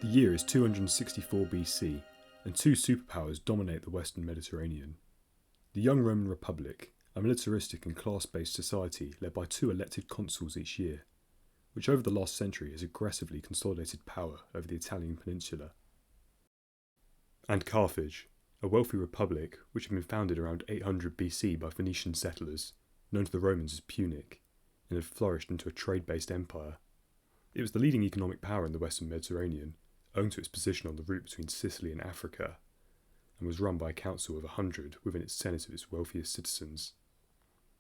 The year is 264 BC, and two superpowers dominate the Western Mediterranean. The young Roman Republic, a militaristic and class-based society led by two elected consuls each year, which over the last century has aggressively consolidated power over the Italian peninsula. And Carthage, a wealthy republic which had been founded around 800 BC by Phoenician settlers, known to the Romans as Punic, and had flourished into a trade-based empire. It was the leading economic power in the Western Mediterranean, owing to its position on the route between Sicily and Africa, and was run by a council of 100 within its senate of its wealthiest citizens.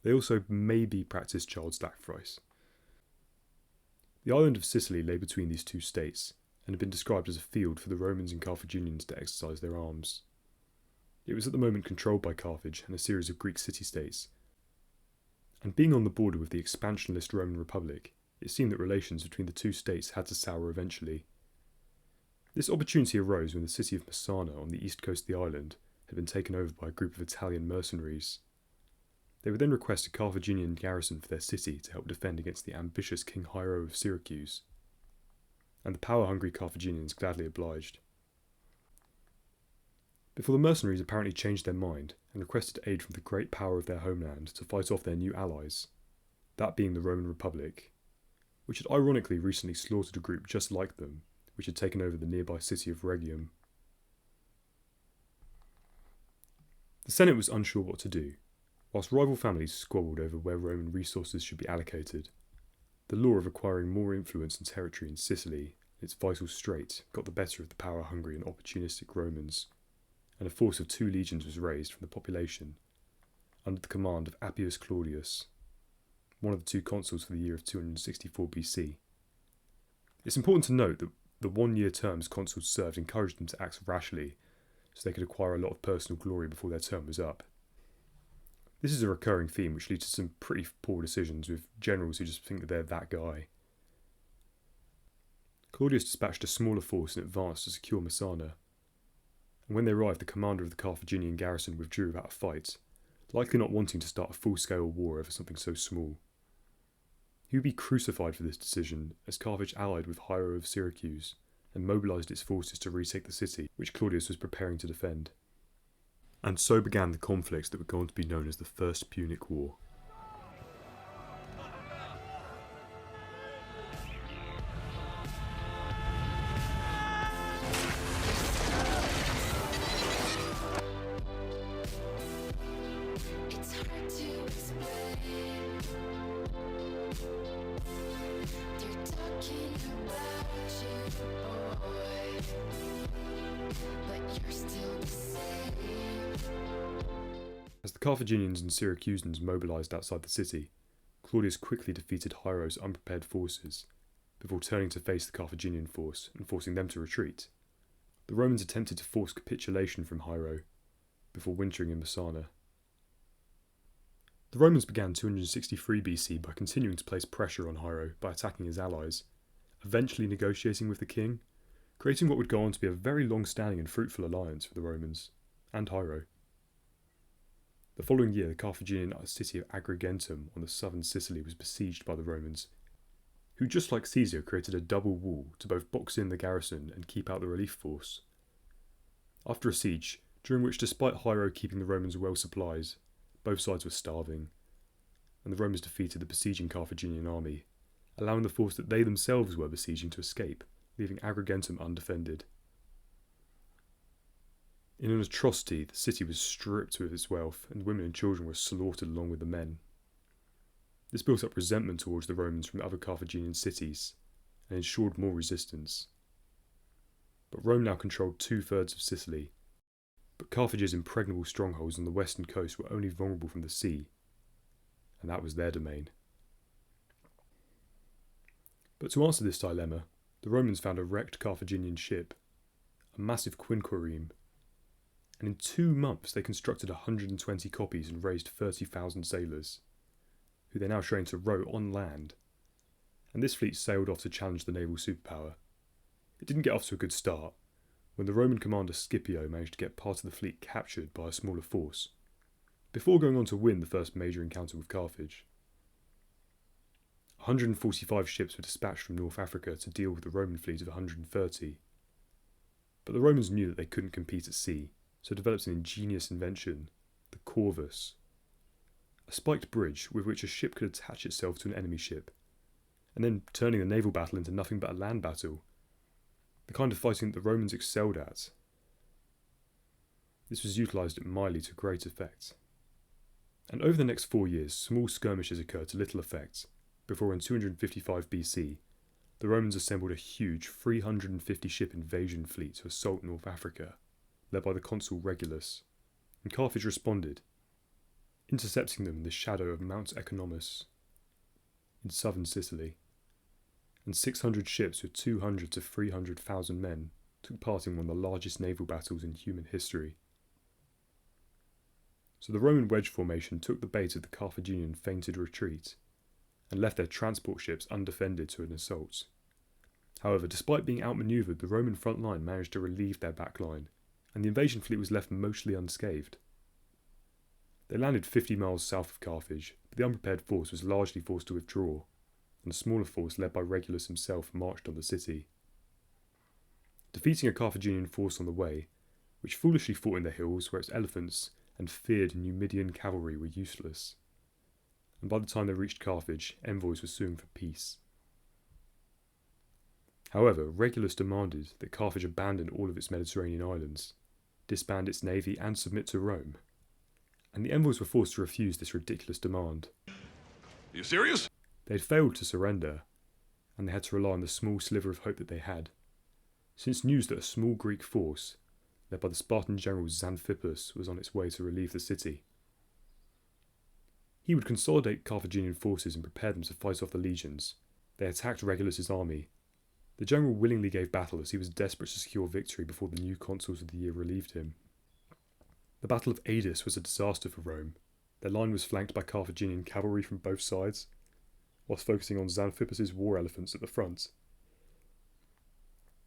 They also maybe practiced child sacrifice. The island of Sicily lay between these two states, and had been described as a field for the Romans and Carthaginians to exercise their arms. It was at the moment controlled by Carthage and a series of Greek city-states, and being on the border with the expansionist Roman Republic, it seemed that relations between the two states had to sour eventually. This opportunity arose when the city of Messana on the east coast of the island had been taken over by a group of Italian mercenaries. They would then request a Carthaginian garrison for their city to help defend against the ambitious King Hiero of Syracuse, and the power-hungry Carthaginians gladly obliged. Before the mercenaries apparently changed their mind and requested aid from the great power of their homeland to fight off their new allies, that being the Roman Republic, which had ironically recently slaughtered a group just like them, which had taken over the nearby city of Rhegium. The Senate was unsure what to do, whilst rival families squabbled over where Roman resources should be allocated. The law of acquiring more influence and territory in Sicily, its vital strait, got the better of the power-hungry and opportunistic Romans, and a force of 2 legions was raised from the population, under the command of Appius Claudius, one of the 2 consuls for the year of 264 BC. It's important to note that the 1-year terms consuls served encouraged them to act rashly, so they could acquire a lot of personal glory before their term was up. This is a recurring theme which leads to some pretty poor decisions with generals who just think that they're that guy. Claudius dispatched a smaller force in advance to secure Messana, and when they arrived the commander of the Carthaginian garrison withdrew without a fight, likely not wanting to start a full-scale war over something so small. He would be crucified for this decision, as Carthage allied with Hiero of Syracuse and mobilised its forces to retake the city, which Claudius was preparing to defend. And so began the conflicts that were going to be known as the First Punic War. As the Carthaginians and Syracusans mobilised outside the city, Claudius quickly defeated Hiero's unprepared forces, before turning to face the Carthaginian force and forcing them to retreat. The Romans attempted to force capitulation from Hiero, before wintering in Messana. The Romans began 263 BC by continuing to place pressure on Hiero by attacking his allies, eventually negotiating with the king, creating what would go on to be a very long-standing and fruitful alliance for the Romans and Hiero. The following year, the Carthaginian city of Agrigentum on the southern Sicily was besieged by the Romans, who, just like Caesar, created a double wall to both box in the garrison and keep out the relief force. After a siege, during which despite Hiero keeping the Romans well supplied, both sides were starving, and the Romans defeated the besieging Carthaginian army, allowing the force that they themselves were besieging to escape, leaving Agrigentum undefended. In an atrocity, the city was stripped of its wealth, and women and children were slaughtered along with the men. This built up resentment towards the Romans from other Carthaginian cities, and ensured more resistance. But Rome now controlled 2/3 of Sicily, but Carthage's impregnable strongholds on the western coast were only vulnerable from the sea, and that was their domain. But to answer this dilemma, the Romans found a wrecked Carthaginian ship, a massive quinquereme, and in 2 months they constructed 120 copies and raised 30,000 sailors, who they now trained to row on land, and this fleet sailed off to challenge the naval superpower. It didn't get off to a good start, when the Roman commander Scipio managed to get part of the fleet captured by a smaller force, before going on to win the first major encounter with Carthage. 145 ships were dispatched from North Africa to deal with the Roman fleet of 130, But the Romans knew that they couldn't compete at sea, so developed an ingenious invention, the corvus, a spiked bridge with which a ship could attach itself to an enemy ship, and then turning the naval battle into nothing but a land battle, the kind of fighting that the Romans excelled at. This was utilised at Mylae to great effect. And over the next 4 years, small skirmishes occurred to little effect, before in 255 BC, the Romans assembled a huge 350-ship invasion fleet to assault North Africa, led by the consul Regulus, and Carthage responded, intercepting them in the shadow of Mount Economus in southern Sicily, and 600 ships with 200 to 300,000 men took part in one of the largest naval battles in human history. So the Roman wedge formation took the bait of the Carthaginian feinted retreat, and left their transport ships undefended to an assault. However, despite being outmanoeuvred, the Roman front line managed to relieve their back line, and the invasion fleet was left mostly unscathed. They landed 50 miles south of Carthage, but the unprepared force was largely forced to withdraw, and a smaller force led by Regulus himself marched on the city. Defeating a Carthaginian force on the way, which foolishly fought in the hills where its elephants and feared Numidian cavalry were useless, and by the time they reached Carthage, envoys were suing for peace. However, Regulus demanded that Carthage abandon all of its Mediterranean islands, disband its navy and submit to Rome, and the envoys were forced to refuse this ridiculous demand. Are you serious? They had failed to surrender, and they had to rely on the small sliver of hope that they had, since news that a small Greek force, led by the Spartan general Xanthippus, was on its way to relieve the city. He would consolidate Carthaginian forces and prepare them to fight off the legions. They attacked Regulus's army. The general willingly gave battle as he was desperate to secure victory before the new consuls of the year relieved him. The Battle of Adis was a disaster for Rome. Their line was flanked by Carthaginian cavalry from both sides, whilst focusing on Xanthippus' war elephants at the front.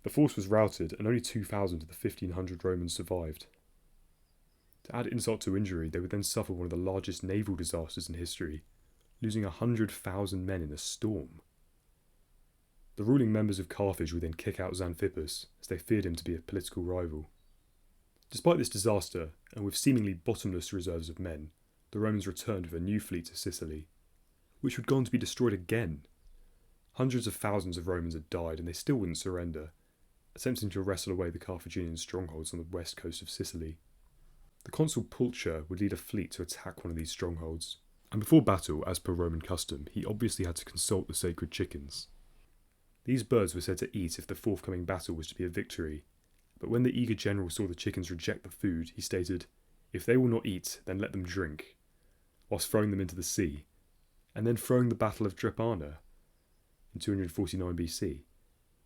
The force was routed, and only 2,000 of the 1,500 Romans survived. To add insult to injury, they would then suffer one of the largest naval disasters in history, losing 100,000 men in a storm. The ruling members of Carthage would then kick out Xanthippus, as they feared him to be a political rival. Despite this disaster, and with seemingly bottomless reserves of men, the Romans returned with a new fleet to Sicily, which would go on to be destroyed again. Hundreds of thousands of Romans had died, and they still wouldn't surrender, attempting to wrestle away the Carthaginian strongholds on the west coast of Sicily. The consul Pulcher would lead a fleet to attack one of these strongholds, and before battle, as per Roman custom, he obviously had to consult the sacred chickens. These birds were said to eat if the forthcoming battle was to be a victory, but when the eager general saw the chickens reject the food, he stated, "If they will not eat, then let them drink," whilst throwing them into the sea, and then throwing the Battle of Drepana in 249 BC.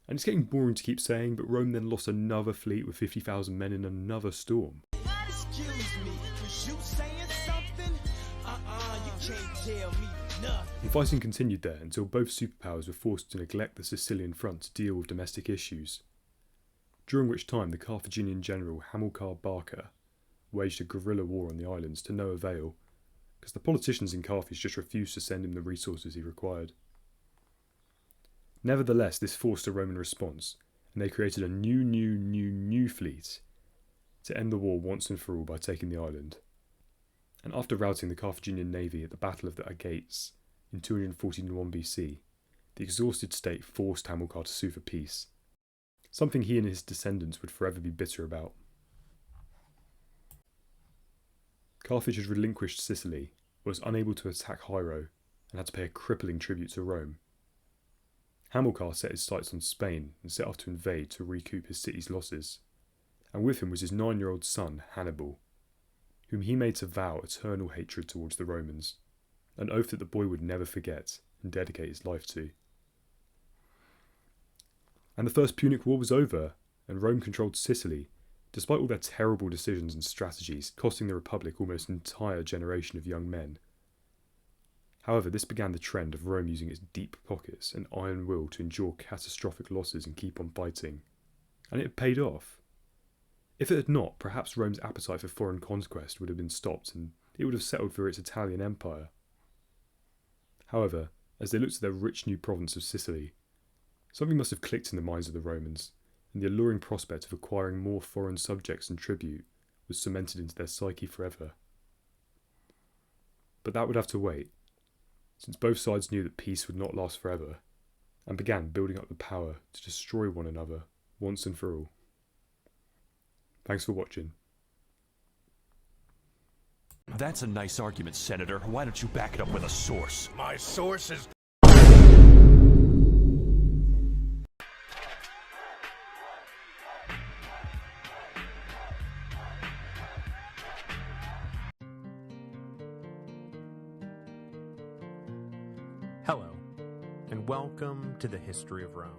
And it's getting boring to keep saying, but Rome then lost another fleet with 50,000 men in another storm. Excuse me, was you saying something? You can't tell me nothing. And fighting continued there until both superpowers were forced to neglect the Sicilian front to deal with domestic issues, during which time the Carthaginian general Hamilcar Barca waged a guerrilla war on the islands to no avail, because the politicians in Carthage just refused to send him the resources he required. Nevertheless, this forced a Roman response, and they created a new fleet to end the war once and for all by taking the island. And after routing the Carthaginian navy at the Battle of the Agates in 241 BC, the exhausted state forced Hamilcar to sue for peace, something he and his descendants would forever be bitter about. Carthage had relinquished Sicily, was unable to attack Hiero, and had to pay a crippling tribute to Rome. Hamilcar set his sights on Spain and set off to invade to recoup his city's losses, and with him was his 9-year-old son, Hannibal, whom he made to vow eternal hatred towards the Romans, an oath that the boy would never forget and dedicate his life to. And the First Punic War was over, and Rome controlled Sicily, despite all their terrible decisions and strategies, costing the Republic almost an entire generation of young men. However, this began the trend of Rome using its deep pockets and iron will to endure catastrophic losses and keep on fighting. And it had paid off. If it had not, perhaps Rome's appetite for foreign conquest would have been stopped and it would have settled for its Italian empire. However, as they looked at their rich new province of Sicily, something must have clicked in the minds of the Romans, and the alluring prospect of acquiring more foreign subjects and tribute was cemented into their psyche forever. But that would have to wait, since both sides knew that peace would not last forever, and began building up the power to destroy one another once and for all. Thanks for watching. That's a nice argument, Senator. Why don't you back it up with a source? My source is... Hello, and welcome to the History of Rome.